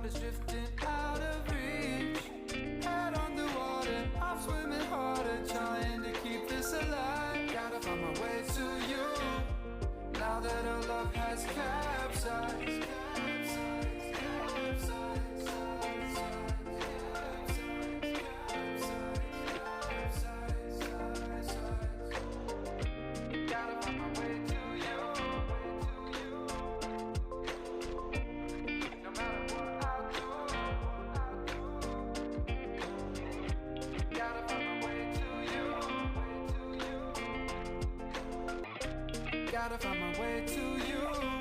is drifting out of reach. Head underwater, I'm swimming harder, trying to keep this alive. Gotta find my way to you, now that our love has capsized. Gotta find my way to you, no matter what I do. Gotta find my way to you. Gotta find my way to you.